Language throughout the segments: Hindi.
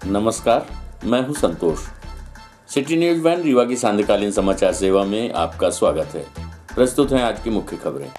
नमस्कार, मैं हूं संतोष। सिटी न्यूज वैन रीवा की सांध्यकालीन समाचार सेवा में आपका स्वागत है। प्रस्तुत हैं आज की मुख्य खबरें।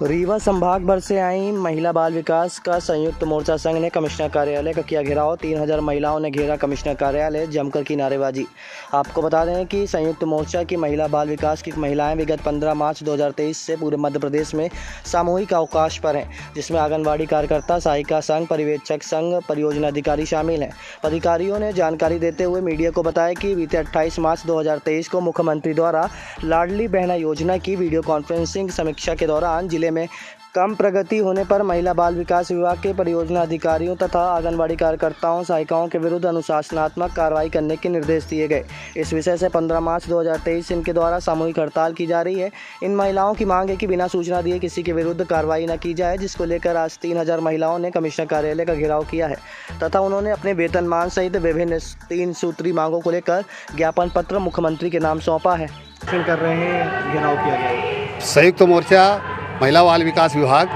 रीवा संभाग भर से आई महिला बाल विकास का संयुक्त मोर्चा संघ ने कमिश्नर कार्यालय का किया घेराव। 3000 महिलाओं ने घेरा कमिश्नर कार्यालय, जमकर की नारेबाजी। आपको बता दें कि संयुक्त मोर्चा की महिला बाल विकास की महिलाएं विगत 15 मार्च 2023 से पूरे मध्य प्रदेश में सामूहिक अवकाश पर हैं, जिसमें आंगनबाड़ी कार्यकर्ता, सहायिका संघ, पर्यवेक्षक संघ, परियोजना अधिकारी शामिल हैं। अधिकारियों ने जानकारी देते हुए मीडिया को बताया कि बीते 28 मार्च 2023 को मुख्यमंत्री द्वारा लाडली बहना योजना की वीडियो कॉन्फ्रेंसिंग समीक्षा के दौरान जिले में कम प्रगति होने पर महिला बाल विकास विभाग के परियोजना अधिकारियों तथा आंगनबाड़ी कार्यकर्ताओं, सहायिकाओं के विरुद्ध अनुशासनात्मक कार्रवाई करने के निर्देश दिए गए। इस विषय से 15 मार्च 2023 इनके द्वारा सामूहिक हड़ताल की जा रही है। इन महिलाओं की मांग है कि बिना सूचना दिए किसी के विरुद्ध कार्रवाई न की जाए, जिसको लेकर आज 3000 महिलाओं ने कमिश्नर कार्यालय का घेराव किया है तथा उन्होंने अपने वेतनमान सहित विभिन्न 3 सूत्री मांगों को लेकर ज्ञापन पत्र मुख्यमंत्री के नाम सौंपा है। कर रहे हैं, घेराव किया गया। संयुक्त मोर्चा महिला बाल विकास विभाग,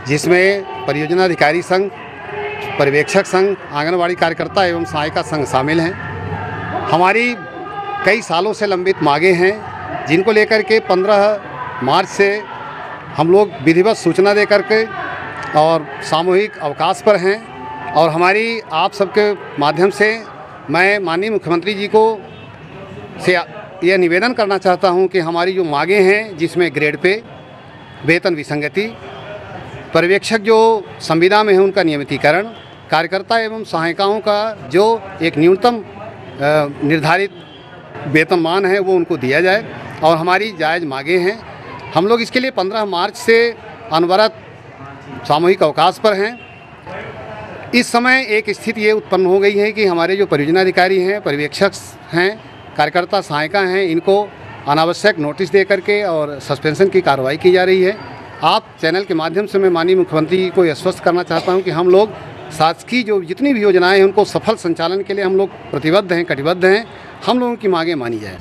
जिसमें परियोजना अधिकारी संघ, पर्यवेक्षक संघ, आंगनबाड़ी कार्यकर्ता एवं सहायिका संघ शामिल हैं। हमारी कई सालों से लंबित मांगें हैं, जिनको लेकर के 15 मार्च से हम लोग विधिवत सूचना दे करके और सामूहिक अवकाश पर हैं। और हमारी आप सबके माध्यम से मैं माननीय मुख्यमंत्री जी को से यह निवेदन करना चाहता हूं कि हमारी जो मांगें हैं, जिसमें ग्रेड पे वेतन विसंगति, पर्यवेक्षक जो संविदा में है उनका नियमितीकरण, कार्यकर्ता एवं सहायिकाओं का जो एक न्यूनतम निर्धारित वेतनमान है वो उनको दिया जाए और हमारी जायज़ मांगें हैं। हम लोग इसके लिए 15 मार्च से अनवरत सामूहिक अवकाश पर हैं। इस समय एक स्थिति ये उत्पन्न हो गई है कि हमारे जो परियोजना अधिकारी हैं, पर्यवेक्षक हैं, कार्यकर्ता, सहायिका हैं, इनको अनावश्यक नोटिस दे करके और सस्पेंशन की कार्रवाई की जा रही है। आप चैनल के माध्यम से मैं माननीय मुख्यमंत्री जी को यह स्पष्ट करना चाहता हूं कि हम लोग शासकीय जो जितनी भी योजनाएं हैं उनको सफल संचालन के लिए हम लोग प्रतिबद्ध हैं, कटिबद्ध हैं। हम लोगों की मांगें मानी जाए।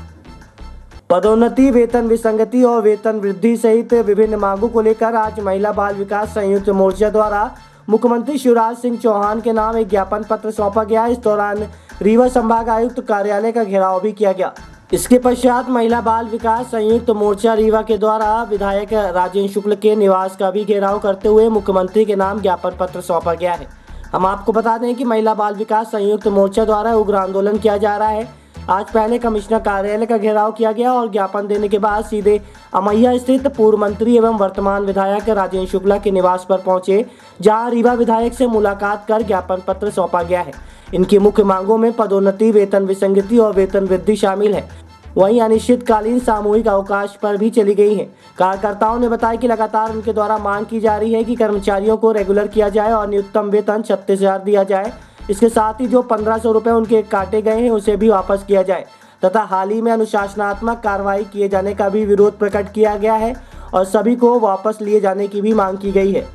पदोन्नति, वेतन विसंगति और वेतन वृद्धि सहित विभिन्न मांगों को लेकर आज महिला बाल विकास संयुक्त मोर्चा द्वारा मुख्यमंत्री शिवराज सिंह चौहान के नाम एक ज्ञापन पत्र सौंपा गया। इस दौरान रीवा संभाग आयुक्त कार्यालय का घेराव भी किया गया। इसके पश्चात महिला बाल विकास संयुक्त मोर्चा रीवा के द्वारा विधायक राजेंद्र शुक्ल के निवास का भी घेराव करते हुए मुख्यमंत्री के नाम ज्ञापन पत्र सौंपा गया है। हम आपको बता दें कि महिला बाल विकास संयुक्त मोर्चा द्वारा उग्र आंदोलन किया जा रहा है। आज पहले कमिश्नर कार्यालय का घेराव किया गया और ज्ञापन देने के बाद सीधे अमैया स्थित पूर्व मंत्री एवं वर्तमान विधायक राजेंद्र शुक्ला के निवास पर पहुंचे, जहां रीवा विधायक से मुलाकात कर ज्ञापन पत्र सौंपा गया है। इनकी मुख्य मांगों में पदोन्नति, वेतन विसंगति और वेतन वृद्धि शामिल है। वहीं अनिश्चितकालीन सामूहिक अवकाश पर भी चली गई हैं। कार्यकर्ताओं ने बताया कि लगातार उनके द्वारा मांग की जा रही है कि कर्मचारियों को रेगुलर किया जाए और न्यूनतम वेतन 36,000 दिया जाए। इसके साथ ही जो 1500 रुपये उनके काटे गए हैं उसे भी वापस किया जाए तथा हाल ही में अनुशासनात्मक कार्रवाई किए जाने का भी विरोध प्रकट किया गया है और सभी को वापस लिए जाने की भी मांग की गई है।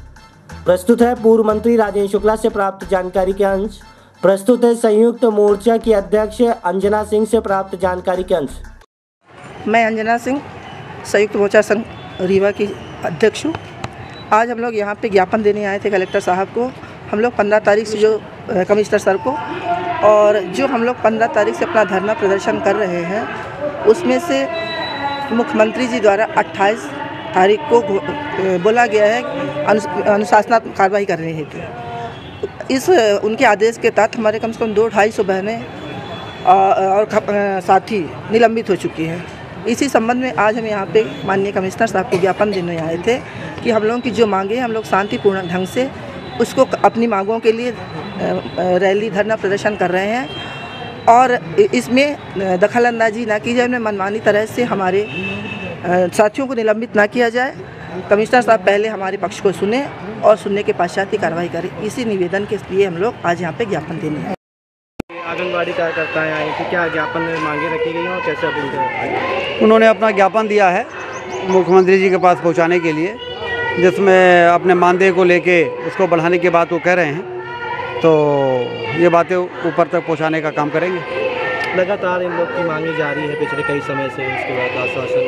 प्रस्तुत है पूर्व मंत्री राजेंद्र शुक्ला से प्राप्त जानकारी के अंश। प्रस्तुत है संयुक्त मोर्चा की अध्यक्ष अंजना सिंह से प्राप्त जानकारी के अंश। मैं अंजना सिंह, संयुक्त मोर्चा संघ रीवा की अध्यक्ष हूँ। आज हम लोग यहाँ पे ज्ञापन देने आए थे कलेक्टर साहब को। हम लोग 15 तारीख से जो कमिश्नर सर को, और जो हम लोग 15 तारीख से अपना धरना प्रदर्शन कर रहे हैं उसमें से मुख्यमंत्री जी द्वारा 28 तारीख को बोला गया है अनुशासनात्मक कार्रवाई करने हेतु। इस उनके आदेश के तहत हमारे कम से कम 200-250 बहनें और साथी निलंबित हो चुकी हैं। इसी संबंध में आज हम यहाँ पे माननीय कमिश्नर साहब को ज्ञापन देने आए थे कि हम लोगों की जो मांगे हम लोग शांतिपूर्ण ढंग से उसको अपनी मांगों के लिए रैली, धरना प्रदर्शन कर रहे हैं और इसमें दखल अंदाजी ना की जाए, उन्हें मनमानी तरह से हमारे साथियों को निलंबित ना किया जाए। कमिश्नर साहब पहले हमारे पक्ष को सुने और सुनने के पश्चात ही कार्रवाई करें। इसी निवेदन के लिए हम लोग आज यहाँ पे ज्ञापन देने हैं। आंगनबाड़ी कार्यकर्ताएं आई थी, क्या ज्ञापन में मांगे रखी गई और कैसे अपील करें? उन्होंने अपना ज्ञापन दिया है मुख्यमंत्री जी के पास पहुंचाने के लिए, जिसमें अपने मानदेय को लेके उसको बढ़ाने की बात वो कह रहे हैं। तो ये बातें ऊपर तक पहुंचाने का काम करेंगे। लगातार इन लोग की मांगी जारी है पिछले कई समय से। उसके बाद आश्वासन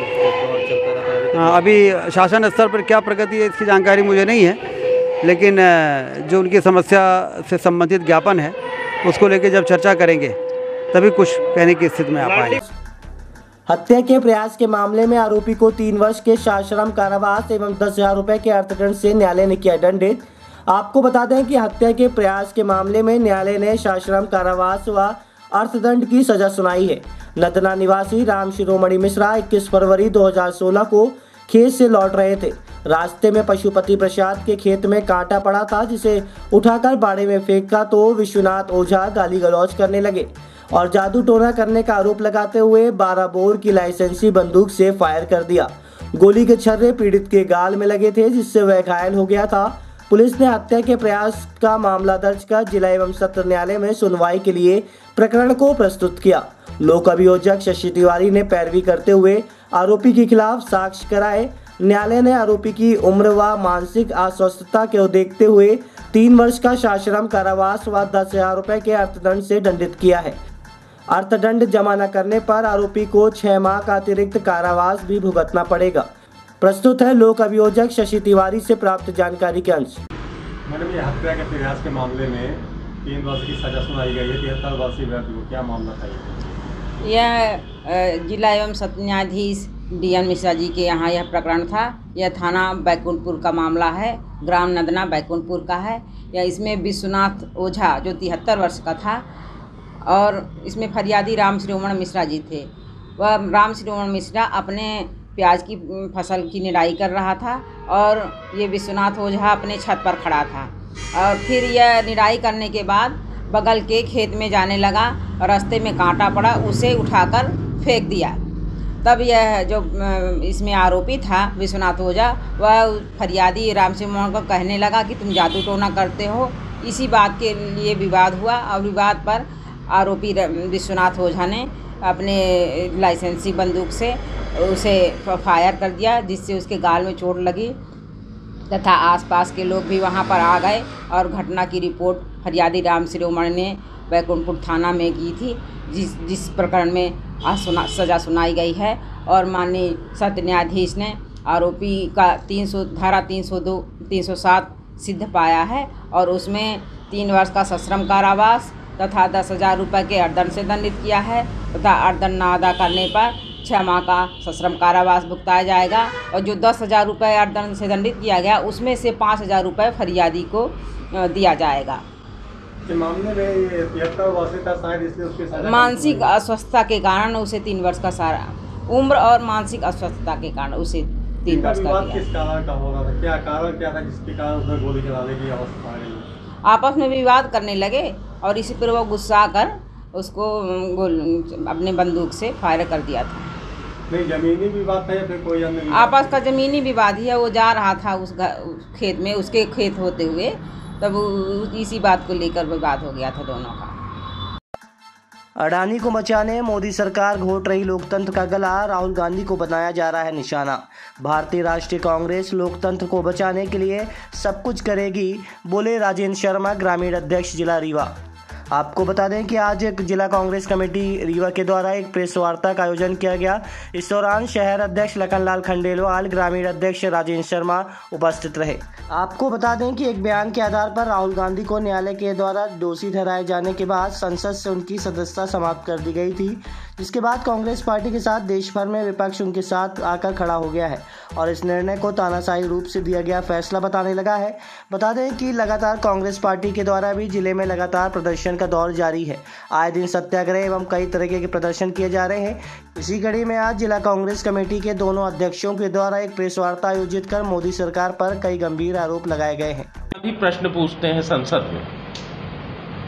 चलता रहा। अभी शासन स्तर पर क्या प्रगति है इसकी जानकारी मुझे नहीं है, लेकिन जो उनकी समस्या से संबंधित ज्ञापन है उसको लेके जब चर्चा करेंगे तभी कुछ कहने की स्थिति में आ पाएंगे। हत्या के प्रयास के मामले में आरोपी को 3 वर्ष के सश्रम कारावास एवं 10,000 रुपए के अर्थदंड से न्यायालय ने किया दंडित। आपको बता दें कि हत्या के प्रयास के मामले में न्यायालय ने सश्रम कारावास व अर्थदंड की सजा सुनाई है। नदना निवासी राम शिरोमणि मिश्रा 21 फरवरी 2016 को खेत से लौट रहे थे। रास्ते में पशुपति प्रसाद के खेत में कांटा पड़ा था, जिसे उठाकर बाड़े में फेंका तो विश्वनाथ ओझा गाली गलौज करने लगे और जादू टोना करने का आरोप लगाते हुए 12 बोर की लाइसेंसी बंदूक से फायर कर दिया। गोली के छर्रे पीड़ित के गाल में लगे थे, जिससे वह घायल हो गया था। पुलिस ने हत्या के प्रयास का मामला दर्ज कर जिला एवं सत्र न्यायालय में सुनवाई के लिए प्रकरण को प्रस्तुत किया। लोक अभियोजक शशि तिवारी ने पैरवी करते हुए आरोपी के खिलाफ साक्ष्य कराए। न्यायालय ने आरोपी की उम्र व मानसिक अस्वस्थता को देखते हुए 3 वर्ष का सश्रम कारावास व 10,000 रुपए के अर्थदंड से दंडित किया है। अर्थदंड जमा न करने पर आरोपी को 6 माह का अतिरिक्त कारावास भी भुगतना पड़ेगा। प्रस्तुत है लोक अभियोजक शशि तिवारी से प्राप्त जानकारी के अंश। मैडम, ये हत्या के प्रयास के मामले में 3 वर्ष की सजा सुनाई गई है। 73 वर्षीय व्यक्ति को क्या मामला था? यह जिला एवं सत्र न्यायाधीश DN मिश्रा जी के यहाँ यह प्रकरण था। यह थाना बैकुंठपुर का मामला है, ग्राम नदना बैकुंठपुर का है। यह इसमें विश्वनाथ ओझा जो 73 वर्ष का था और इसमें फरियादी राम शिरोमणि मिश्रा जी थे। वह राम शिरोमणि मिश्रा अपने प्याज की फसल की निराई कर रहा था और ये विश्वनाथ ओझा अपने छत पर खड़ा था और फिर यह निराई करने के बाद बगल के खेत में जाने लगा और रास्ते में कांटा पड़ा, उसे उठाकर फेंक दिया। तब यह जो इसमें आरोपी था विश्वनाथ ओझा, वह फरियादी राम शिरोमणि को कहने लगा कि तुम जादू टोना करते हो। इसी बात के लिए विवाद हुआ और विवाद पर आरोपी विश्वनाथ ओझा ने अपने लाइसेंसी बंदूक से उसे फायर कर दिया, जिससे उसके गाल में चोट लगी तथा आसपास के लोग भी वहां पर आ गए और घटना की रिपोर्ट फरियादी राम शिरोमणि ने बैकुंठपुर थाना में की थी, जिस प्रकरण में आज सजा सुनाई गई है। और माननीय सत्र न्यायाधीश ने आरोपी का 302 307 सिद्ध पाया है और उसमें 3 वर्ष का सश्रम कारावास तथा 10,000 रुपये के अर्थदंड से दंडित किया है तथा अर्थदंड न अदा करने पर 6 माह का सश्रम कारावास भुगताया जाएगा। और जो 10,000 रुपये अर्थदंड से दंडित किया गया उसमें से 5,000 रुपये फरियादी को दिया जाएगा। मामले में 73 वर्ष का शायद इसलिए उसके सजा मानसिक अस्वस्थता के कारण उसे 3 वर्ष का सारा उम्र और मानसिक अस्वस्थता के कारण उसे 3 वर्ष का दिया। किस कारण का हो रहा था? क्या कारण क्या था जिसके कारण उसने गोली चलाने की अवस्था आ गई? आपस में विवाद करने लगे और इसी पर वो गुस्सा कर उसको अपने बंदूक से फायर कर दिया था। नहीं, जमीनी विवाद था या फिर कोई अन्य? आपस का जमीनी विवाद ही है। वो जा रहा था उस खेत में, उसके खेत होते हुए, तब इसी बात को लेकर विवाद हो गया था दोनों का। अडानी को बचाने मोदी सरकार घोट रही लोकतंत्र का गला, राहुल गांधी को बनाया जा रहा है निशाना। भारतीय राष्ट्रीय कांग्रेस लोकतंत्र को बचाने के लिए सब कुछ करेगी, बोले राजेंद्र शर्मा, ग्रामीण अध्यक्ष जिला रीवा। आपको बता दें कि आज एक जिला कांग्रेस कमेटी रीवा के द्वारा एक प्रेस वार्ता का आयोजन किया गया। इस दौरान शहर अध्यक्ष लखनलाल खंडेलवाल, ग्रामीण अध्यक्ष राजेंद्र शर्मा उपस्थित रहे। आपको बता दें कि एक बयान के आधार पर राहुल गांधी को न्यायालय के द्वारा दोषी ठहराए जाने के बाद संसद से उनकी सदस्यता समाप्त कर दी गई थी, जिसके बाद कांग्रेस पार्टी के साथ देश भर में विपक्ष उनके साथ आकर खड़ा हो गया है और इस निर्णय को तानाशाही रूप से दिया गया फैसला बताने लगा है। बता दें कि लगातार कांग्रेस पार्टी के द्वारा भी जिले में लगातार प्रदर्शन का दौर जारी है। आए दिन सत्याग्रह एवं कई तरीके के प्रदर्शन किए जा रहे हैं। इसी कड़ी में आज जिला कांग्रेस कमेटी के दोनों अध्यक्षों के द्वारा एक प्रेस वार्ता आयोजित कर मोदी सरकार पर कई गंभीर आरोप लगाए गए हैं। अभी प्रश्न पूछते हैं संसद में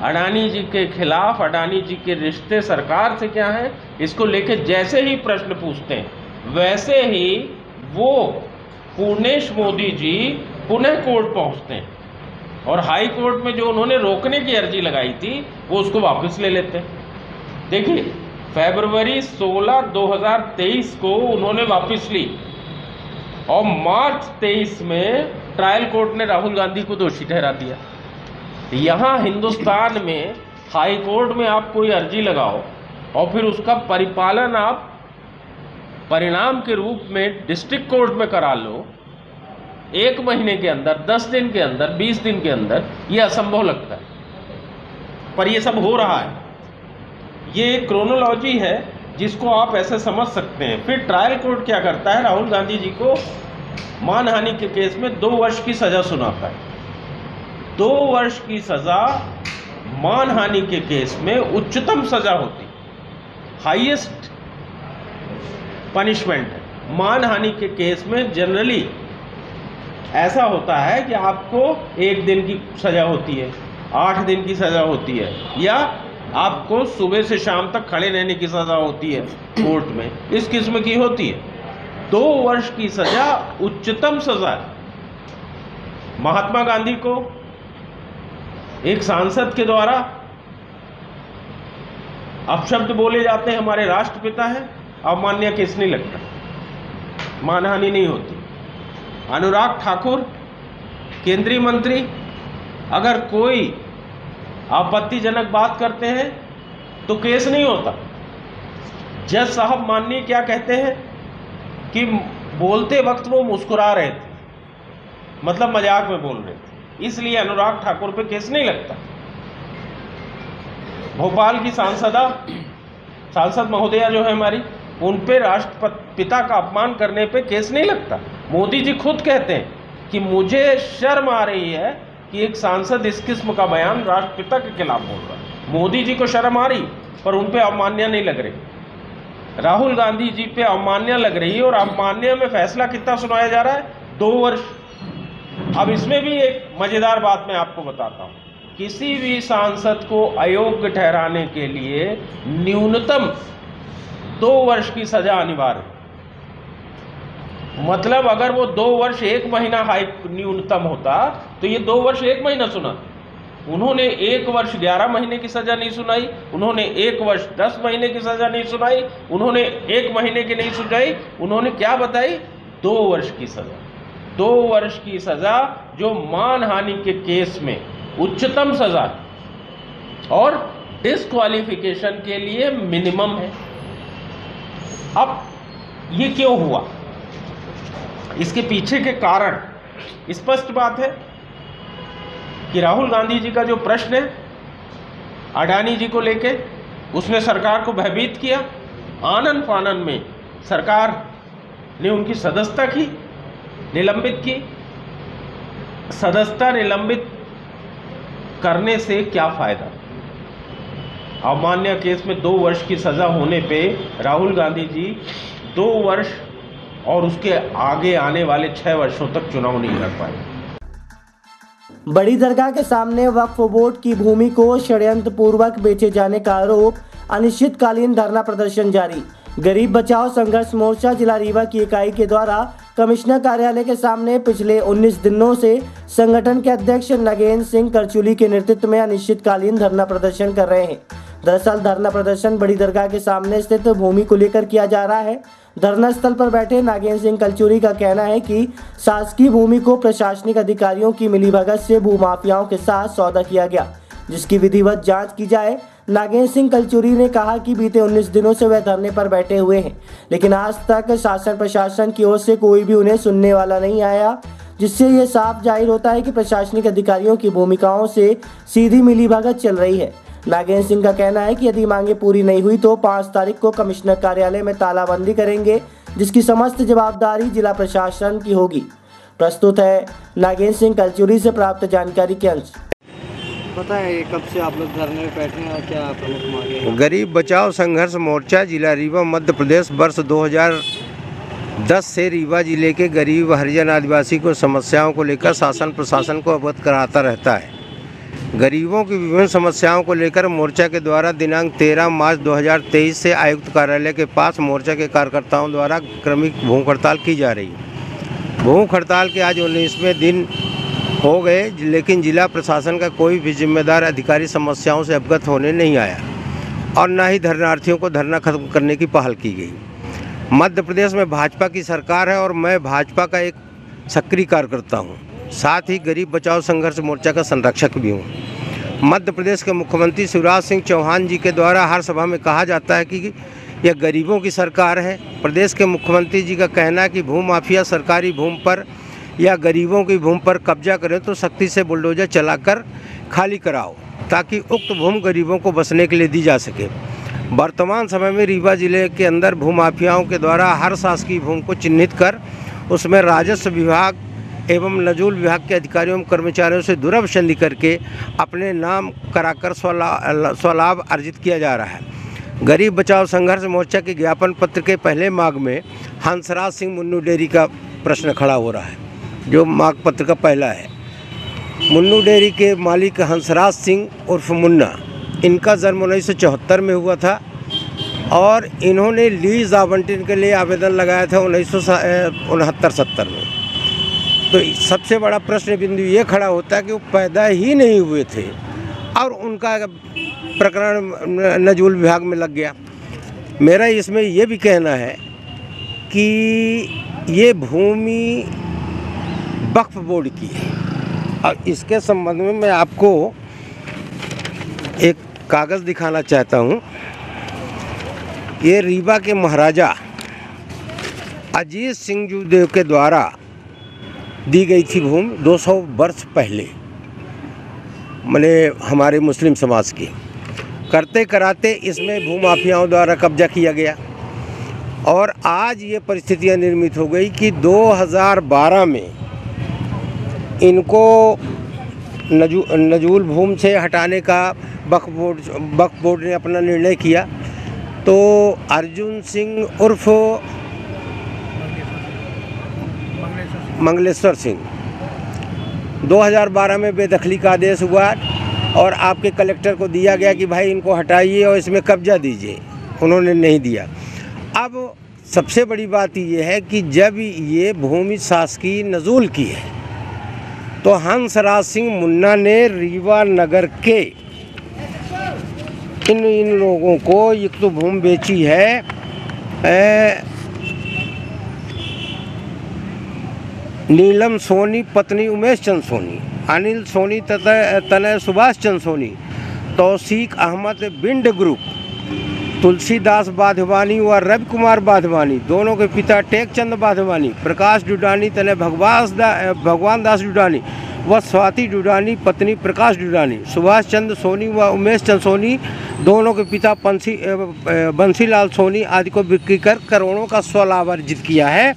अडानी जी के खिलाफ, अडानी जी के रिश्ते सरकार से क्या है, इसको लेके जैसे ही प्रश्न पूछते हैं वैसे ही वो पूर्णेश मोदी जी पुनः कोर्ट पहुंचते हैं और हाई कोर्ट में जो उन्होंने रोकने की अर्जी लगाई थी वो उसको वापस ले लेते हैं। देखिए, फरवरी 16, 2023 को उन्होंने वापस ली और मार्च 23 में ट्रायल कोर्ट ने राहुल गांधी को दोषी ठहरा दिया। यहाँ हिंदुस्तान में हाई कोर्ट में आप कोई अर्जी लगाओ और फिर उसका परिपालन आप परिणाम के रूप में डिस्ट्रिक्ट कोर्ट में करा लो 1 महीने के अंदर, 10 दिन के अंदर, 20 दिन के अंदर, ये असंभव लगता है। पर ये सब हो रहा है। ये क्रोनोलॉजी है जिसको आप ऐसे समझ सकते हैं। फिर ट्रायल कोर्ट क्या करता है, राहुल गांधी जी को मानहानि के केस में 2 वर्ष की सज़ा सुनाता है। 2 वर्ष की सज़ा मानहानि के केस में उच्चतम सज़ा होती, हाईएस्ट पनिशमेंट है। मानहानि के केस में जनरली ऐसा होता है कि आपको 1 दिन की सज़ा होती है, 8 दिन की सज़ा होती है, या आपको सुबह से शाम तक खड़े रहने की सज़ा होती है कोर्ट में, इस किस्म की होती है। 2 वर्ष की सज़ा उच्चतम सज़ा है। महात्मा गांधी को एक सांसद के द्वारा अपशब्द बोले जाते हैं, हमारे राष्ट्रपिता हैं, अवमान्य केस नहीं लगता, मानहानि नहीं होती। अनुराग ठाकुर केंद्रीय मंत्री अगर कोई आपत्तिजनक बात करते हैं तो केस नहीं होता। जज साहब माननीय क्या कहते हैं कि बोलते वक्त वो मुस्कुरा रहे थे, मतलब मजाक में बोल रहे थे, इसलिए अनुराग ठाकुर पे केस नहीं लगता। भोपाल की सांसद महोदया जो है हमारी, उन पे राष्ट्रपिता का अपमान करने पे केस नहीं लगता। मोदी जी खुद कहते हैं कि मुझे शर्म आ रही है कि एक सांसद इस किस्म का बयान राष्ट्रपिता के खिलाफ बोल रहा है। मोदी जी को शर्म आ रही, पर उन पे अवमान्य नहीं लग रही। राहुल गांधी जी पे अवमान्य लग रही है, और अवमान्य में फैसला कितना सुनाया जा रहा है, 2 वर्ष। अब इसमें भी एक मजेदार बात मैं आपको बताता हूँ। किसी भी सांसद को अयोग्य ठहराने के लिए न्यूनतम 2 वर्ष की सजा अनिवार्य है। मतलब अगर वो 2 वर्ष 1 महीना हाई न्यूनतम होता तो ये 2 वर्ष 1 महीना सुना। उन्होंने 1 वर्ष 11 महीने की सजा नहीं सुनाई, उन्होंने 1 वर्ष 10 महीने की सजा नहीं सुनाई, उन्होंने 1 महीने की नहीं सुनाई, उन्होंने क्या बताई, 2 वर्ष की सजा। 2 वर्ष की सजा जो मानहानि के केस में उच्चतम सजा है और डिस्क्वालिफिकेशन के लिए मिनिमम है। अब ये क्यों हुआ, इसके पीछे के कारण स्पष्ट बात है कि राहुल गांधी जी का जो प्रश्न है अडानी जी को लेके, उसने सरकार को भयभीत किया। आनन फानन में सरकार ने उनकी सदस्यता की, निलंबित की। सदस्यता निलंबित करने से क्या फायदा। अवमान्य केस में 2 वर्ष की सजा होने पे राहुल गांधी जी 2 वर्ष और उसके आगे आने वाले 6 वर्षों तक चुनाव नहीं लड़ पाए। बड़ी दरगाह के सामने वक्फ बोर्ड की भूमि को षड्यंत्र पूर्वक बेचे जाने का आरोप, अनिश्चितकालीन धरना प्रदर्शन जारी। गरीब बचाओ संघर्ष मोर्चा जिला रीवा की इकाई के द्वारा कमिश्नर कार्यालय के सामने पिछले 19 दिनों से संगठन के अध्यक्ष नगेंद्र सिंह करचुली के नेतृत्व में अनिश्चितकालीन धरना प्रदर्शन कर रहे हैं। दरअसल धरना प्रदर्शन बड़ी दरगाह के सामने स्थित भूमि को लेकर किया जा रहा है। धरना स्थल पर बैठे नागेंद्र सिंह कलचुरी का कहना है कि शासकीय भूमि को प्रशासनिक अधिकारियों की मिलीभगत से भूमाफियाओं के साथ सौदा किया गया, जिसकी विधिवत जांच की जाए। नागेंद्र सिंह कलचुरी ने कहा कि बीते 19 दिनों से वह धरने पर बैठे हुए हैं, लेकिन आज तक शासन प्रशासन की ओर से कोई भी उन्हें सुनने वाला नहीं आया, जिससे ये साफ जाहिर होता है कि प्रशासनिक अधिकारियों की भूमिकाओं से सीधी मिलीभगत चल रही है। नागेंद्र सिंह का कहना है कि यदि मांगे पूरी नहीं हुई तो 5 तारीख को कमिश्नर कार्यालय में तालाबंदी करेंगे, जिसकी समस्त जवाबदारी जिला प्रशासन की होगी। प्रस्तुत है नागेंद्र सिंह कलचुरी से प्राप्त जानकारी के अंश। बताएं कब से आप लोग धरने में बैठे हैं और क्या प्रमुख मांगे? गरीब बचाओ संघर्ष मोर्चा जिला रीवा मध्य प्रदेश वर्ष 2010 से रीवा जिले के गरीब हरिजन आदिवासी को समस्याओं को लेकर शासन प्रशासन को अवगत कराता रहता है। गरीबों की विभिन्न समस्याओं को लेकर मोर्चा के द्वारा दिनांक 13 मार्च 2023 से आयुक्त कार्यालय के पास मोर्चा के कार्यकर्ताओं द्वारा क्रमिक भूख हड़ताल की जा रही है। भूख हड़ताल के आज 19वें दिन हो गए, लेकिन जिला प्रशासन का कोई भी जिम्मेदार अधिकारी समस्याओं से अवगत होने नहीं आया और न ही धरनार्थियों को धरना खत्म करने की पहल की गई। मध्य प्रदेश में भाजपा की सरकार है और मैं भाजपा का एक सक्रिय कार्यकर्ता हूँ, साथ ही गरीब बचाओ संघर्ष मोर्चा का संरक्षक भी हूँ। मध्य प्रदेश के मुख्यमंत्री शिवराज सिंह चौहान जी के द्वारा हर सभा में कहा जाता है कि यह गरीबों की सरकार है। प्रदेश के मुख्यमंत्री जी का कहना है कि भूमाफिया सरकारी भूमि पर या गरीबों की भूमि पर कब्जा करें तो सख्ती से बुलडोजर चलाकर खाली कराओ। ताकि उक्त भूमि गरीबों को बसने के लिए दी जा सके। वर्तमान समय में रीवा जिले के अंदर भूमाफियाओं के द्वारा हर शासकीय भूमि को चिन्हित कर उसमें राजस्व विभाग एवं नजूल विभाग के अधिकारियों एवं कर्मचारियों से दुर्व्यवहार करके अपने नाम कराकर स्वलाभ अर्जित किया जा रहा है। गरीब बचाओ संघर्ष मोर्चा के ज्ञापन पत्र के पहले मांग में हंसराज सिंह मुन्नू डेयरी का प्रश्न खड़ा हो रहा है, जो मांग पत्र का पहला है। मुन्नू डेयरी के मालिक हंसराज सिंह उर्फ मुन्ना, इनका जन्म 1974 में हुआ था और इन्होंने लीज आवंटन के लिए आवेदन लगाया था 1969-70 में। तो सबसे बड़ा प्रश्न बिंदु ये खड़ा होता है कि वो पैदा ही नहीं हुए थे और उनका प्रकरण नजूल विभाग में लग गया। मेरा इसमें ये भी कहना है कि ये भूमि वक्फ बोर्ड की है और इसके संबंध में मैं आपको एक कागज़ दिखाना चाहता हूँ। ये रीवा के महाराजा अजीत सिंह जूदेव के द्वारा दी गई थी भूमि 200 वर्ष पहले, मैंने हमारे मुस्लिम समाज की। करते कराते इसमें भूमाफियाओं द्वारा कब्जा किया गया और आज ये परिस्थितियां निर्मित हो गई कि 2012 में इनको नजूल भूमि से हटाने का वक्फ बोर्ड ने अपना निर्णय किया। तो अर्जुन सिंह उर्फ मंगलेश्वर सिंह 2012 में बेदखली का आदेश हुआ और आपके कलेक्टर को दिया गया कि भाई इनको हटाइए और इसमें कब्जा दीजिए, उन्होंने नहीं दिया। अब सबसे बड़ी बात ये है कि जब ये भूमि शासकीय नजूल की है तो हंसराज सिंह मुन्ना ने रीवा नगर के इन लोगों को एक तो भूमि बेची है नीलम सोनी पत्नी उमेश चंद सोनी, अनिल सोनी तथा तनय सुभाष चंद सोनी, तौसीक अहमद बिंड ग्रुप, तुलसीदास बाधवानी व रवि कुमार बाधवानी, दोनों के पिता टेक चंद बाधवानी, प्रकाश डुडानी तनय भगवान दास डुडानी व स्वाति डुडानी पत्नी प्रकाश डुडानी, सुभाष चंद सोनी व उमेश चंद सोनी, दोनों के पिता बंसीलाल सोनी आदि को बिक्री कर करोड़ों का स्वलाभ अर्जित किया है।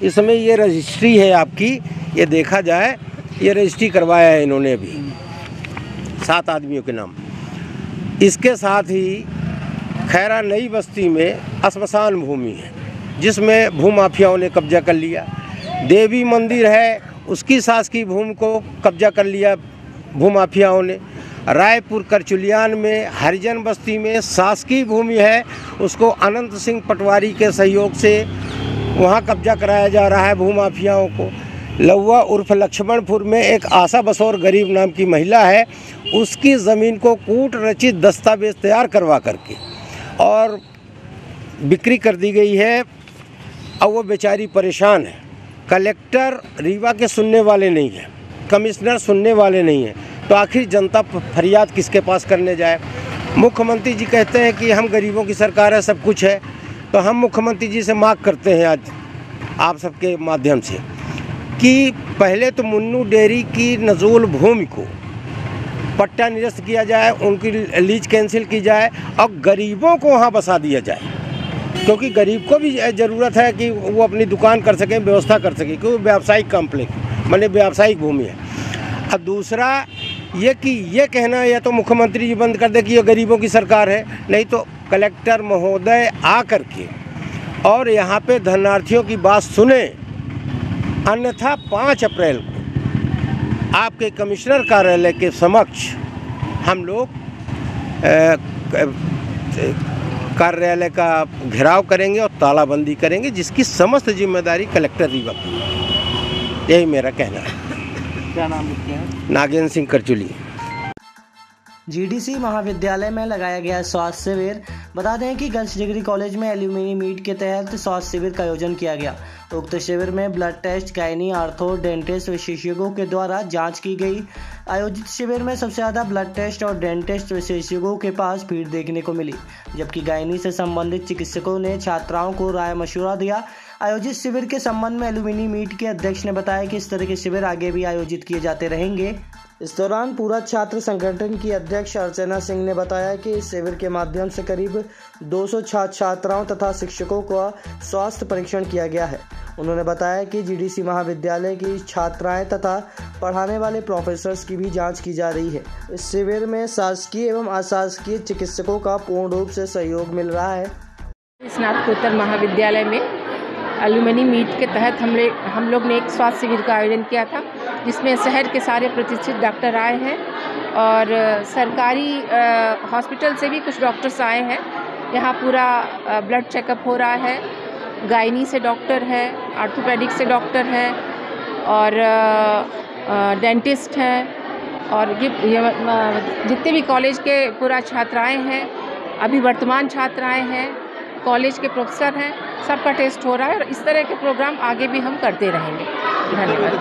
इसमें ये रजिस्ट्री है आपकी, ये देखा जाए, ये रजिस्ट्री करवाया है इन्होंने अभी 7 आदमियों के नाम। इसके साथ ही खैरा नई बस्ती में श्मशान भूमि है जिसमें भूमाफियाओं ने कब्जा कर लिया। देवी मंदिर है, उसकी शासकीय भूमि को कब्जा कर लिया भूमाफियाओं ने। रायपुर करचुलियान में हरिजन बस्ती में शासकीय भूमि है, उसको अनंत सिंह पटवारी के सहयोग से वहाँ कब्जा कराया जा रहा है भूमाफियाओं को। लौवा उर्फ लक्ष्मणपुर में एक आशा बसौर गरीब नाम की महिला है, उसकी ज़मीन को कूट रचित दस्तावेज तैयार करवा करके और बिक्री कर दी गई है। अब वो बेचारी परेशान है। कलेक्टर रीवा के सुनने वाले नहीं हैं, कमिश्नर सुनने वाले नहीं हैं, तो आखिर जनता फरियाद किसके पास करने जाए। मुख्यमंत्री जी कहते हैं कि हम गरीबों की सरकार है, सब कुछ है, तो हम मुख्यमंत्री जी से मांग करते हैं आज आप सबके माध्यम से कि पहले तो मुन्नू डेयरी की नजूल भूमि को पट्टा निरस्त किया जाए, उनकी लीज कैंसिल की जाए और गरीबों को वहाँ बसा दिया जाए, क्योंकि गरीब को भी ज़रूरत है कि वो अपनी दुकान कर सकें, व्यवस्था कर सकें, क्योंकि व्यावसायिक कॉम्प्लेक्स माने व्यावसायिक भूमि है। और दूसरा ये कि ये कहना या तो मुख्यमंत्री जी बंद कर दे कि ये गरीबों की सरकार है, नहीं तो कलेक्टर महोदय आ कर के और यहाँ पे धरनार्थियों की बात सुने, अन्यथा 5 अप्रैल को आपके कमिश्नर कार्यालय के समक्ष हम लोग कार्यालय का घेराव करेंगे और तालाबंदी करेंगे, जिसकी समस्त जिम्मेदारी कलेक्टर रीवा की। यही मेरा कहना है। क्या नाम लिखते हैं? नागेंद्र सिंह करचुली। जीडीसी महाविद्यालय में लगाया गया स्वास्थ्य शिविर। बता दें कि गर्ल्स डिग्री कॉलेज में एल्यूमिनी मीट के तहत स्वास्थ्य शिविर का आयोजन किया गया। उक्त शिविर में blood test, gynae, ortho, dentist विशेषज्ञों के द्वारा जांच की गई। आयोजित शिविर में सबसे ज़्यादा ब्लड टेस्ट और डेंटिस्ट विशेषज्ञों के पास भीड़ देखने को मिली, जबकि गायनी से संबंधित चिकित्सकों ने छात्राओं को राय मशवरा दिया। आयोजित शिविर के संबंध में एल्यूमिनी मीट के अध्यक्ष ने बताया कि इस तरह के शिविर आगे भी आयोजित किए जाते रहेंगे। इस दौरान पूरा छात्र संगठन की अध्यक्ष अर्चना सिंह ने बताया कि इस शिविर के माध्यम से करीब 200 छात्राओं तथा शिक्षकों का स्वास्थ्य परीक्षण किया गया है। उन्होंने बताया कि जीडीसी महाविद्यालय की छात्राएं तथा पढ़ाने वाले प्रोफेसर्स की भी जांच की जा रही है। इस शिविर में शासकीय एवं अशासकीय चिकित्सकों का पूर्ण रूप से सहयोग मिल रहा है। स्नातकोत्तर महाविद्यालय में एलुमनी मीट के तहत हम लोग ने एक स्वास्थ्य शिविर का आयोजन किया था, जिसमें शहर के सारे प्रतिष्ठित डॉक्टर आए हैं और सरकारी हॉस्पिटल से भी कुछ डॉक्टर्स आए हैं। यहाँ पूरा ब्लड चेकअप हो रहा है, गायनी से डॉक्टर है, ऑर्थोपेडिक से डॉक्टर है और डेंटिस्ट हैं और जितने भी कॉलेज के पूरा छात्राएं हैं, अभी वर्तमान छात्राएं हैं, कॉलेज के प्रोफेसर हैं, सबका टेस्ट हो रहा है और इस तरह के प्रोग्राम आगे भी हम करते रहेंगे। धन्यवाद।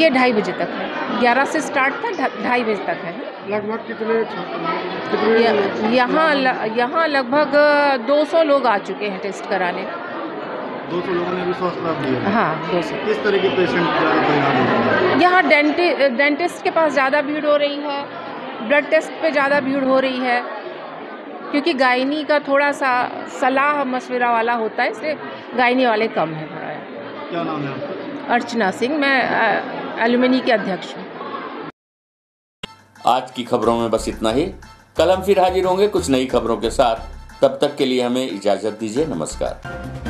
ये 2:30 बजे तक है, 11 से स्टार्ट था, 2:30 बजे तक है। लगभग कितने यहाँ लगभग 200 लोग आ चुके हैं टेस्ट कराने। 200 लोगों ने भी स्वास्थ्य लाभ लिया? हाँ, 200। किस तरह के पेशेंट ज़्यादा परिणाम? यहाँ डेंटिस्ट के पास ज़्यादा भीड़ हो रही है, ब्लड टेस्ट पे ज़्यादा भीड़ हो रही है, क्योंकि गायनी का थोड़ा सा सलाह मशवरा वाला होता है, इसलिए गायनी वाले कम है थोड़ा। क्या नाम है आपका? अर्चना सिंह, मैं एलुमनी के अध्यक्ष हूँ। आज की खबरों में बस इतना ही। कल हम फिर हाजिर होंगे कुछ नई खबरों के साथ। तब तक के लिए हमें इजाज़त दीजिए। नमस्कार।